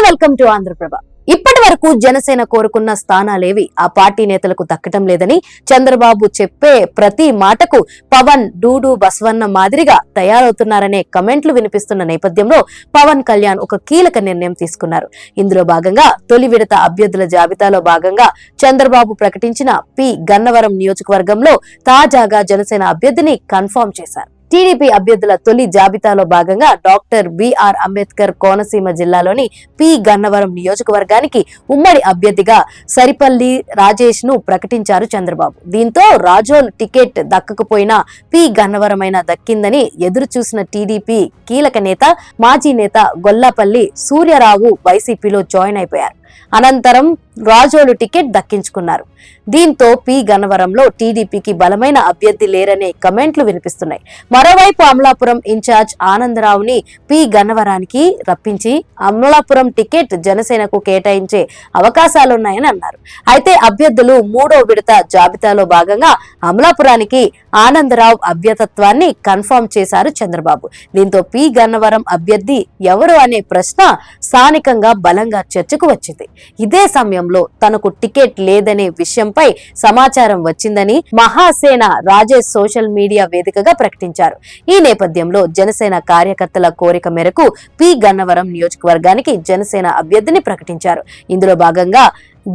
Welcome to Andhraprabha. ఇప్పటి వరకు జనసేన కోరుకున్న స్థానాలేవి ఆ పార్టీ నేతలకు దక్కటం లేదని చంద్రబాబు చెప్పే ప్రతి మాటకు పవన్ డూడు బసవన్న మాదిరిగా తయారవుతున్నారనే కమెంట్లు వినిపిస్తున్న నేపథ్యంలో పవన్ కళ్యాణ్ ఒక కీలక నిర్ణయం తీసుకున్నారు. ఇందులో భాగంగా తొలి విడత అభ్యర్థుల జాబితాలో భాగంగా చంద్రబాబు ప్రకటించిన పి గన్నవరం నియోజకవర్గంలో తాజాగా జనసేన అభ్యర్థిని కన్ఫర్మ్ చేశారు. టీడీపీ అభ్యర్థుల తొలి జాబితాలో భాగంగా డాక్టర్ బిఆర్ అంబేద్కర్ కోనసీమ జిల్లాలోని పి గన్నవరం నియోజకవర్గానికి ఉమ్మడి అభ్యర్థిగా సరిపల్లి రాజేష్ ను ప్రకటించారు చంద్రబాబు. దీంతో రాజోల్ టికెట్ దక్కకపోయినా పి గన్నవరమైనా దక్కిందని ఎదురు చూసిన టీడీపీ కీలక నేత మాజీ నేత గొల్లాపల్లి సూర్యరావు వైసీపీలో జాయిన్ అయిపోయారు. అనంతరం రాజోలు టికెట్ దక్కించుకున్నారు. దీంతో పి గన్నవరంలో టీడీపీకి బలమైన అభ్యర్థి లేరనే కమెంట్లు వినిపిస్తున్నాయి. మరోవైపు అమలాపురం ఇన్ఛార్జ్ ఆనందరావుని పి గన్నవరానికి రప్పించి అమలాపురం టికెట్ జనసేనకు కేటాయించే అవకాశాలున్నాయని అన్నారు. అయితే అభ్యర్థులు మూడో విడత జాబితాలో భాగంగా అమలాపురానికి ఆనందరావు అభ్యర్థత్వాన్ని కన్ఫర్మ్ చేశారు చంద్రబాబు. దీంతో పి గన్నవరం అభ్యర్థి ఎవరు అనే ప్రశ్న స్థానికంగా బలంగా చర్చకు వచ్చింది. ఇదే సమయంలో తనకు టికెట్ లేదనే విషయంపై సమాచారం వచ్చిందని మహాసేన రాజేష్ సోషల్ మీడియా వేదికగా ప్రకటించారు. ఈ నేపథ్యంలో జనసేన కార్యకర్తల కోరిక మేరకు పి గన్నవరం నియోజకవర్గానికి జనసేన అభ్యర్థిని ప్రకటించారు. ఇందులో భాగంగా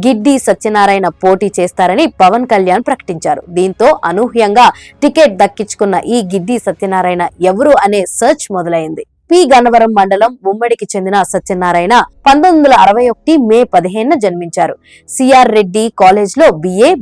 గిడ్డి సత్యనారాయణ పోటీ చేస్తారని పవన్ కళ్యాణ్ ప్రకటించారు. దీంతో అనూహ్యంగా టికెట్ దక్కించుకున్న ఈ గిడ్డి సత్యనారాయణ ఎవరు అనే సెర్చ్ మొదలైంది. పి గన్నవరం మండలం ఉమ్మడికి చెందిన సత్యనారాయణ 1961 మే 15 జన్మించారు. సిఆర్ రెడ్డి కాలేజ్ లో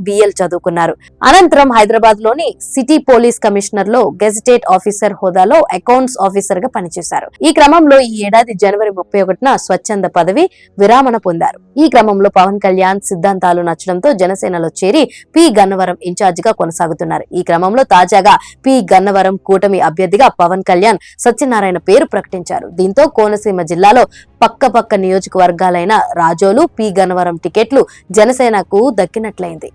బిఎల్ చదువుకున్నారు. అనంతరం హైదరాబాద్ లోని సిటీ పోలీస్ కమిషనర్ లో గెజిటేట్ ఆఫీసర్ హోదాలో అకౌంట్స్ ఆఫీసర్ గా పనిచేశారు. ఈ క్రమంలో ఈ ఏడాది జనవరి 31న స్వచ్ఛంద పదవి విరామణ పొందారు. ఈ క్రమంలో పవన్ కళ్యాణ్ సిద్ధాంతాలు నచ్చడంతో జనసేనలో చేరి పి గన్నవరం ఇన్ఛార్జ్ గా కొనసాగుతున్నారు. ఈ క్రమంలో తాజాగా పి గన్నవరం కూటమి అభ్యర్థిగా పవన్ కళ్యాణ్ సత్యనారాయణ పేరు ప్రకటించారు. దీంతో కోనసీమ జిల్లాలో పక్క నియోజకవర్గాలైన రాజోలు పి గన్నవరం టికెట్లు జనసేనకు దక్కినట్లయింది.